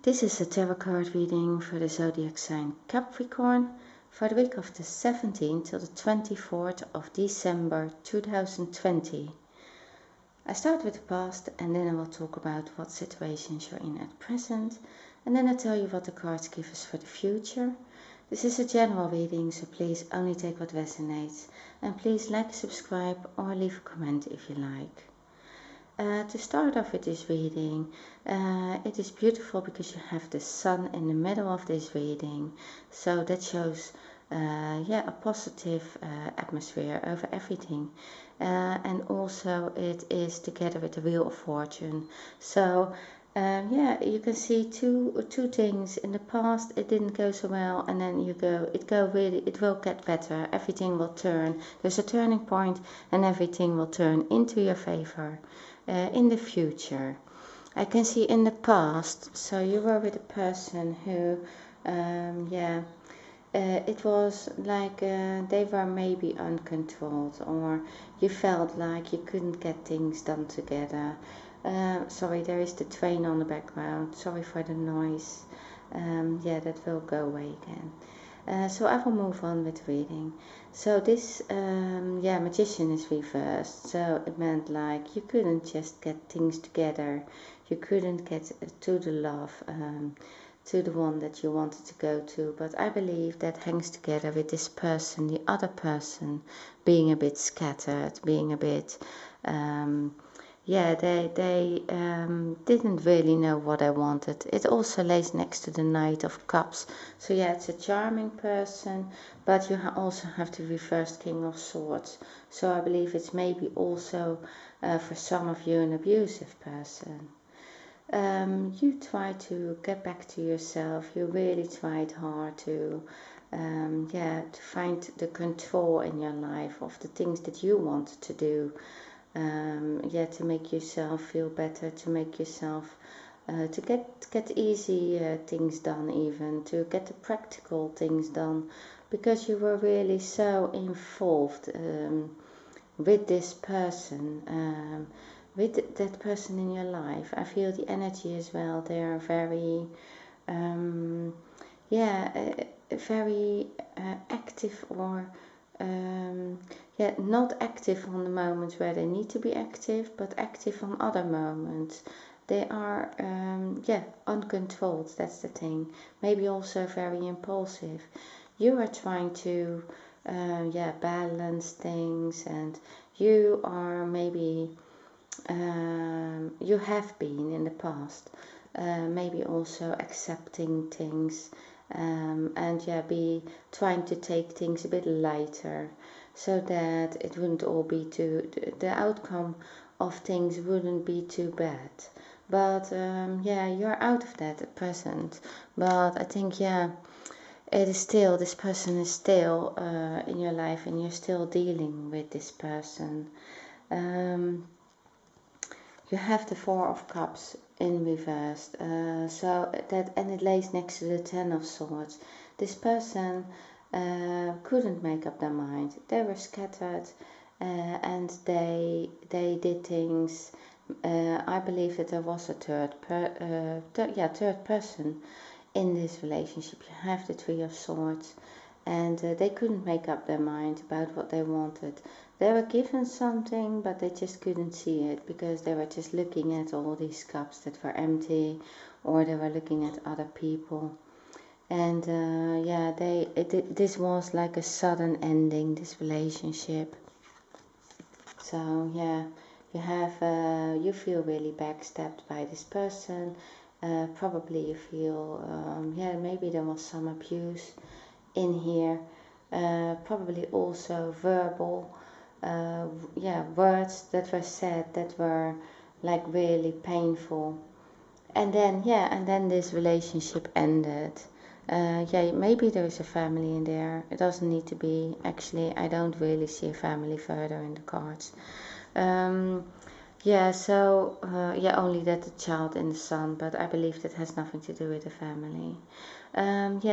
This is a tarot card reading for the Zodiac Sign Capricorn for the week of the 17th till the 24th of December 2020. I start with the past and then I will talk about what situations you're in at present, and then I tell you what the cards give us for the future. This is a general reading, so please only take what resonates, and please like, subscribe or leave a comment if you like. To start off with this reading, it is beautiful because you have the sun in the middle of this reading, so that shows a positive atmosphere over everything, and also it is together with the Wheel of Fortune. So you can see two things. In the past it didn't go so well, and then it will get better. Everything will turn. There's a turning point and everything will turn into your favor in the future. I can see in the past, so you were with a person who it was like they were maybe uncontrolled, or you felt like you couldn't get things done together. Sorry, there is the train on the background. Sorry for the noise. That will go away again. So I will move on with reading. So this Magician is reversed. So it meant like you couldn't just get things together. You couldn't get to the love, to the one that you wanted to go to. But I believe that hangs together with this person, the other person, being a bit scattered, being a bit they didn't really know what I wanted. It also lays next to the Knight of Cups. So yeah, it's a charming person, but you also have the reversed King of Swords. So I believe it's maybe also for some of you an abusive person. You try to get back to yourself. You really tried hard to find the control in your life of the things that you wanted to do. To make yourself feel better, to make yourself to get easy things done, even to get the practical things done, because you were really so involved with this person, with that person in your life. I feel the energy as well. They are very very active, or not active on the moments where they need to be active, but active on other moments. They are uncontrolled, that's the thing. Maybe also very impulsive. You are trying to balance things, and you are maybe you have been in the past maybe also accepting things, be trying to take things a bit lighter, so that it wouldn't all be the outcome of things wouldn't be too bad. But you're out of that at present. But I think it is still, this person is still in your life, and you're still dealing with this person. You have the Four of Cups in reverse, and it lays next to the Ten of Swords. This person couldn't make up their mind. They were scattered, and they did things. I believe that there was a third person in this relationship. You have the Three of Swords, and they couldn't make up their mind about what they wanted. They were given something, but they just couldn't see it, because they were just looking at all these cups that were empty, or they were looking at other people. And this was like a sudden ending, this relationship. So you feel really backstabbed by this person. Probably you feel maybe there was some abuse in here. Probably also verbal words that were said that were like really painful. And then this relationship ended. Maybe there is a family in there. It doesn't need to be. Actually, I don't really see a family further in the cards. Only that the child in the sun, but I believe that has nothing to do with the family.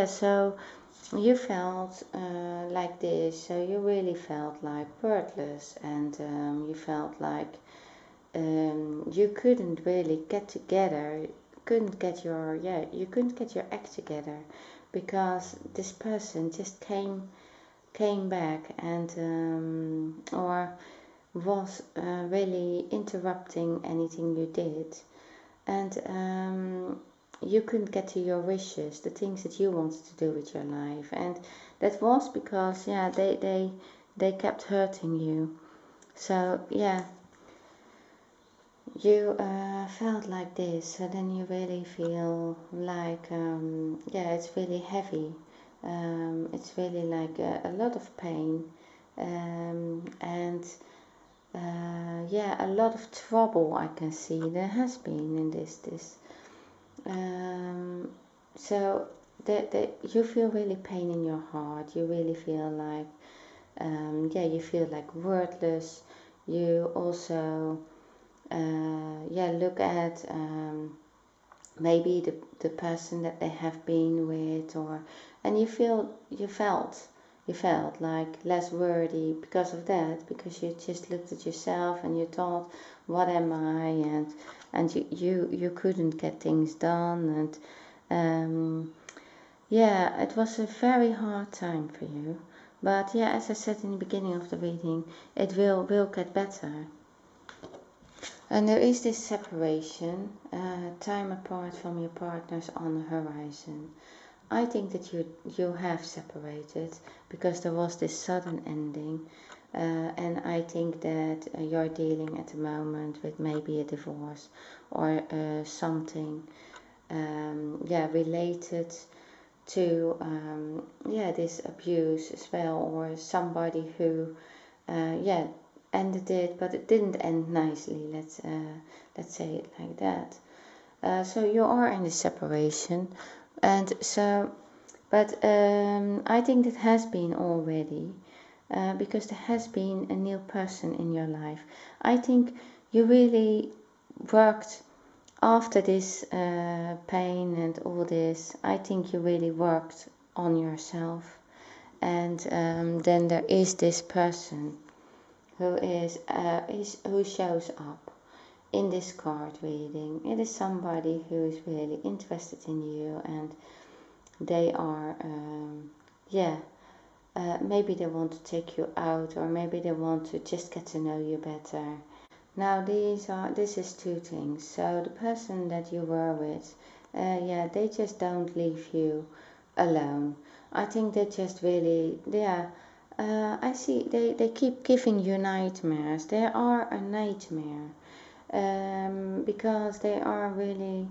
So you felt like this, so you really felt like worthless, and you felt like you couldn't really get together couldn't get your you couldn't get your act together, because this person just came back and or was really interrupting anything you did, and you couldn't get to your wishes, the things that you wanted to do with your life, and that was because they kept hurting you. So yeah, you felt like this, so then you really feel like it's really heavy. It's really like a lot of pain, and a lot of trouble I can see there has been in this. So that you feel really pain in your heart. You really feel like you feel like worthless. You also look at maybe the person that they have been with, and you felt like less worthy because of that, because you just looked at yourself and you thought, what am I, and you couldn't get things done, and it was a very hard time for you. But yeah, as I said in the beginning of the reading, it will get better. And there is this separation, time apart from your partners on the horizon. I think that you have separated because there was this sudden ending, and I think that you're dealing at the moment with maybe a divorce or something related to this abuse as well, or somebody who ended it, but it didn't end nicely. Let's say it like that. So you are in this separation, and so, but I think it has been already, because there has been a new person in your life. I think you really worked after this pain and all this. I think you really worked on yourself, and then there is this person who shows up in this card reading. It is somebody who is really interested in you, and they are maybe they want to take you out, or maybe they want to just get to know you better. Now this is two things. So the person that you were with, they just don't leave you alone. I think they just really, I see they keep giving you nightmares. They are a nightmare, because they are really,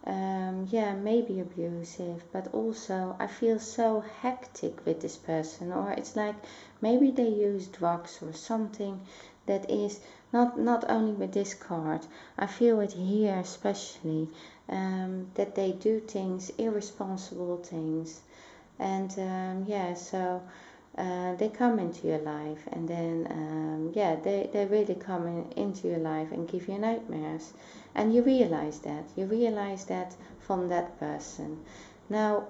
maybe abusive, but also I feel so hectic with this person, or it's like maybe they use drugs or something that is not only with this card. I feel it here especially, that they do things, irresponsible things, and so they come into your life, and then they really come into your life and give you nightmares, and you realize that from that person. Now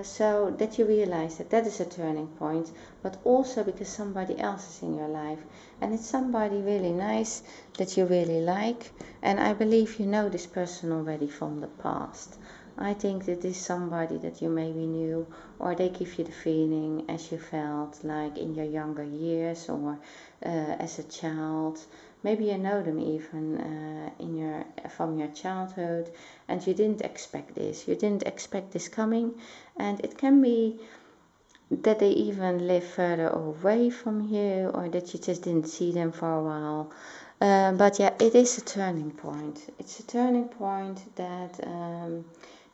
so that you realize that is a turning point, but also because somebody else is in your life, and it's somebody really nice that you really like, and I believe you know this person already from the past. I think that this is somebody that you maybe knew, or they give you the feeling as you felt like in your younger years, or as a child. Maybe you know them even from your childhood, and you didn't expect this. You didn't expect this coming, and it can be that they even live further away from you, or that you just didn't see them for a while. But yeah, it is a turning point. It's a turning point that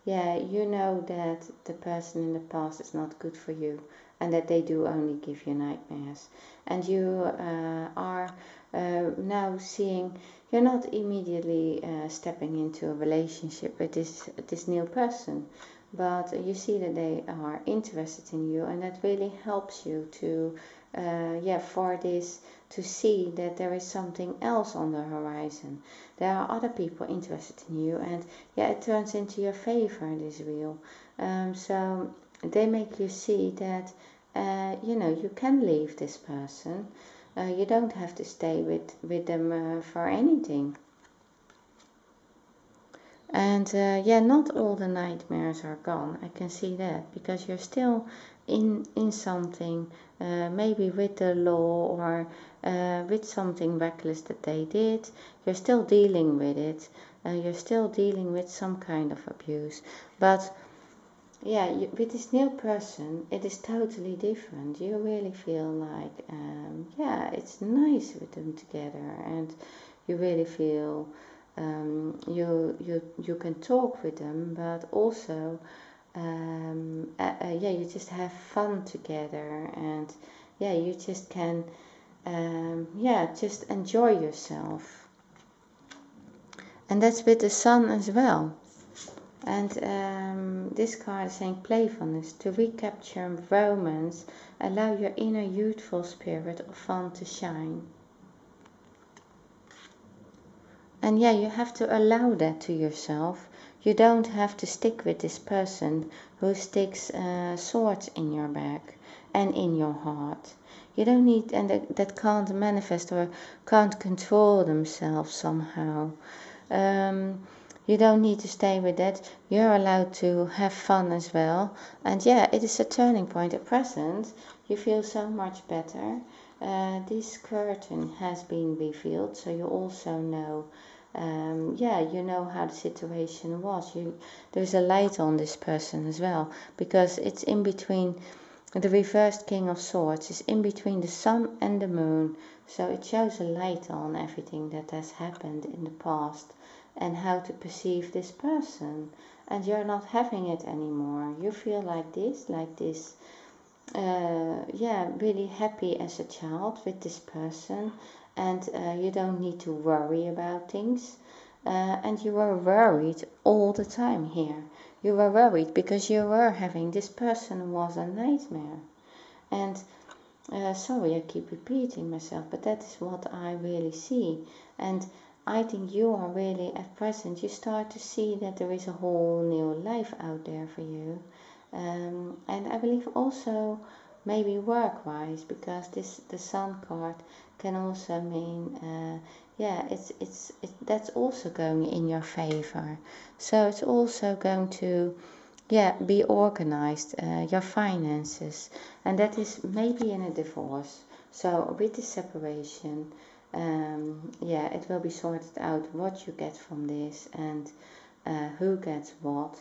you know that the person in the past is not good for you, and that they do only give you nightmares. And you are now seeing, you're not immediately stepping into a relationship with this new person, but you see that they are interested in you, and that really helps you to for this, to see that there is something else on the horizon. There are other people interested in you, and it turns into your favor, this wheel. So they make you see that you can leave this person. You don't have to stay with them for anything. And yeah, not all the nightmares are gone. I can see that, because you're still in something, maybe with the law, or with something reckless that they did. You're still dealing with it. You're still dealing with some kind of abuse. But yeah, with this new person, it is totally different. You really feel like, yeah, it's nice with them together, and you really feel you can talk with them, but also, yeah, you just have fun together, and yeah, you just can, yeah, just enjoy yourself. And that's with the sun as well. And this card is saying playfulness. To recapture romance, allow your inner youthful spirit of fun to shine. And yeah, you have to allow that to yourself. You don't have to stick with this person who sticks swords in your back and in your heart. You don't need, and that can't manifest or can't control themselves somehow. You don't need to stay with that. You're allowed to have fun as well. And yeah, it is a turning point. At present, you feel so much better. This curtain has been revealed, so you also know, yeah, you know how the situation was. There's a light on this person as well, because it's in between. The reversed King of Swords is in between the sun and the moon, so it shows a light on everything that has happened in the past and how to perceive this person. And you're not having it anymore. You feel like this, yeah, really happy as a child with this person, and you don't need to worry about things. And you were worried all the time here. You were worried because you were having this person was a nightmare. And sorry, I keep repeating myself, but that is what I really see. And I think you are really, at present, you start to see that there is a whole new life out there for you. And I believe also maybe work-wise, because the Sun card can also mean, yeah, that's also going in your favor. So it's also going to, yeah, be organized, your finances, and that is maybe in a divorce. So with the separation, yeah, it will be sorted out what you get from this, and who gets what,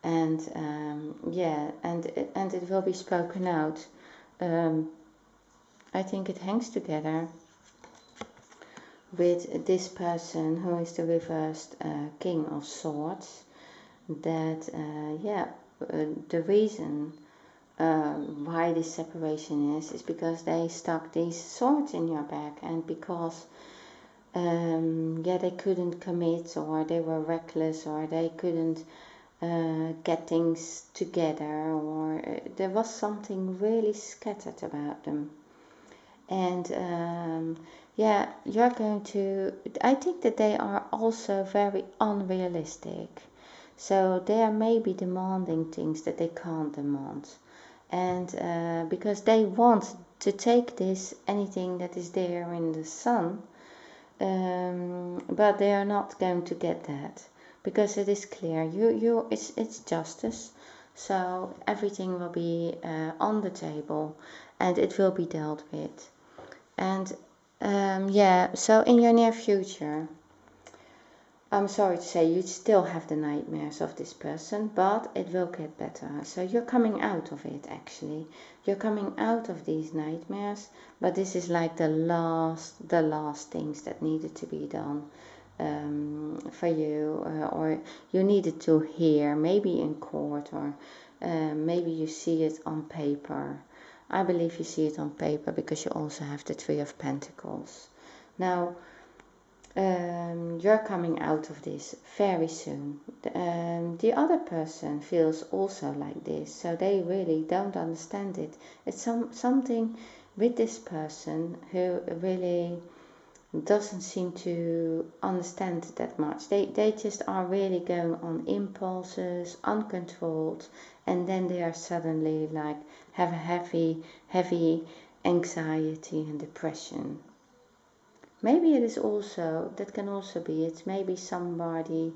and yeah, and it will be spoken out. I think it hangs together with this person who is the reversed King of Swords, that yeah, the reason why this separation is because they stuck these swords in your back, and because yeah, they couldn't commit, or they were reckless, or they couldn't get things together, or there was something really scattered about them. And yeah, you're going to, I think that they are also very unrealistic. So they are maybe demanding things that they can't demand. And because they want to take this, anything that is there in the sun, but they are not going to get that, because it is clear, it's justice. So everything will be on the table, and it will be dealt with. And yeah, so in your near future, I'm sorry to say, you still have the nightmares of this person, but it will get better. So you're coming out of it, actually. You're coming out of these nightmares, but this is like the last things that needed to be done for you, or you needed to hear, maybe in court, or maybe you see it on paper. I believe you see it on paper, because you also have the Three of Pentacles. Now, you're coming out of this very soon. The other person feels also like this, so they really don't understand it. It's something with this person who really doesn't seem to understand that much. They just are really going on impulses, uncontrolled, and then they are suddenly like have a heavy anxiety and depression. Maybe it is also, that can also be, it's maybe somebody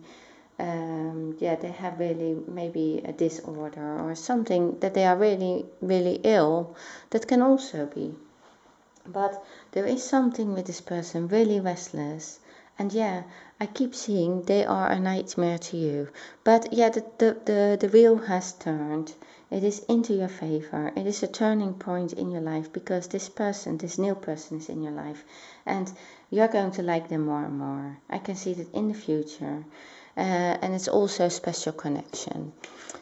Yeah, they have really maybe a disorder or something, that they are really, really ill. That can also be. But there is something with this person, really restless. And yeah, I keep seeing they are a nightmare to you. But yeah, the wheel has turned. It is into your favor. It is a turning point in your life, because this person, this new person, is in your life. And you're going to like them more and more. I can see that in the future. And it's also a special connection.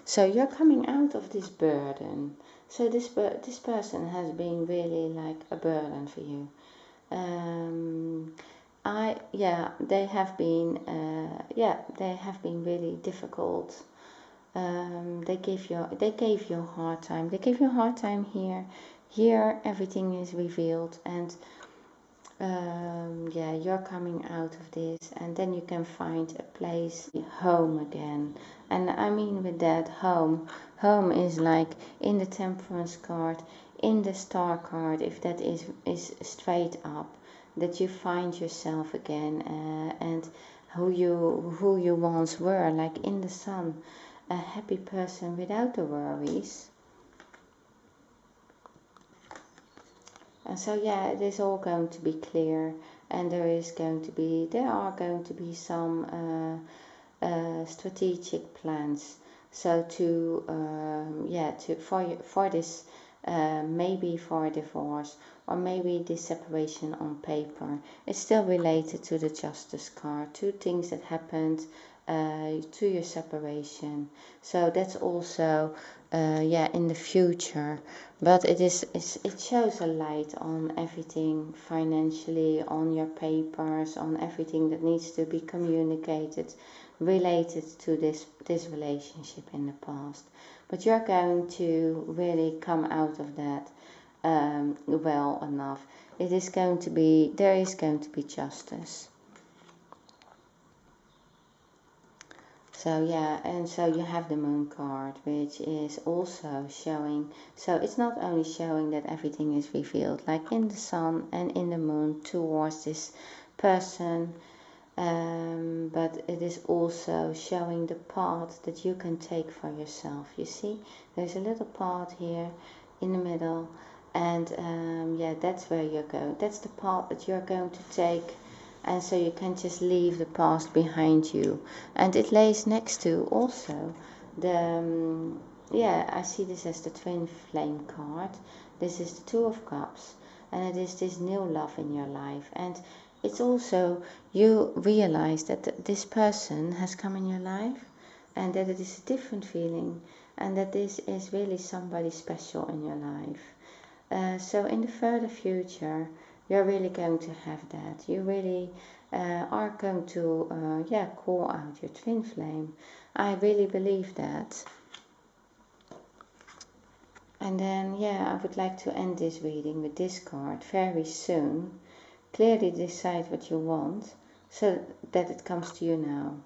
So you're coming out of this burden. So this person has been really like a burden for you. They have been really difficult. They gave you a hard time. They gave you a hard time here. Here everything is revealed, and you're coming out of this, and then you can find a place, home again. And I mean with that, home is like in the Temperance card, in the Star card, if that is straight up, that you find yourself again, and who you once were, like in the Sun, a happy person without the worries. And so yeah, it is all going to be clear, and there are going to be some strategic plans. So for this, maybe for a divorce, or maybe this separation on paper. It's still related to the Justice card, to things that happened to your separation. So that's also in the future. But it shows a light on everything financially, on your papers, on everything that needs to be communicated related to this relationship in the past. But you're going to really come out of that well enough. There is going to be justice. So yeah, and so you have the Moon card, which is also showing, so it's not only showing that everything is revealed, like in the Sun and in the Moon, towards this person, but it is also showing the path that you can take for yourself. You see, there's a little path here in the middle, and that's where you're going. That's the path that you're going to take. And so you can just leave the past behind you. And it lays next to also the, I see this as the Twin Flame card. This is the Two of Cups. And it is this new love in your life. And it's also, you realize that this person has come in your life, and that it is a different feeling, and that this is really somebody special in your life. So in the further future, you're really going to have that. You really are going to call out your twin flame. I really believe that. And then I would like to end this reading with this card very soon. Clearly decide what you want, so that it comes to you now.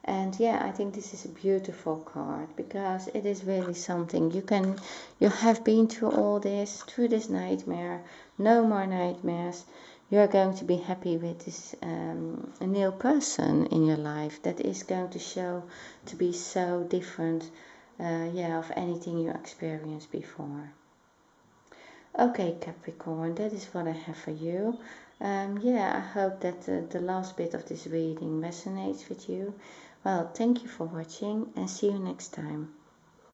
And I think this is a beautiful card, because it is really something you have been through all this, through this nightmare. No more nightmares. You are going to be happy with this a new person in your life that is going to show to be so different of anything you experienced before. Okay, Capricorn, that is what I have for you. I hope that the last bit of this reading resonates with you. Well, thank you for watching, and see you next time.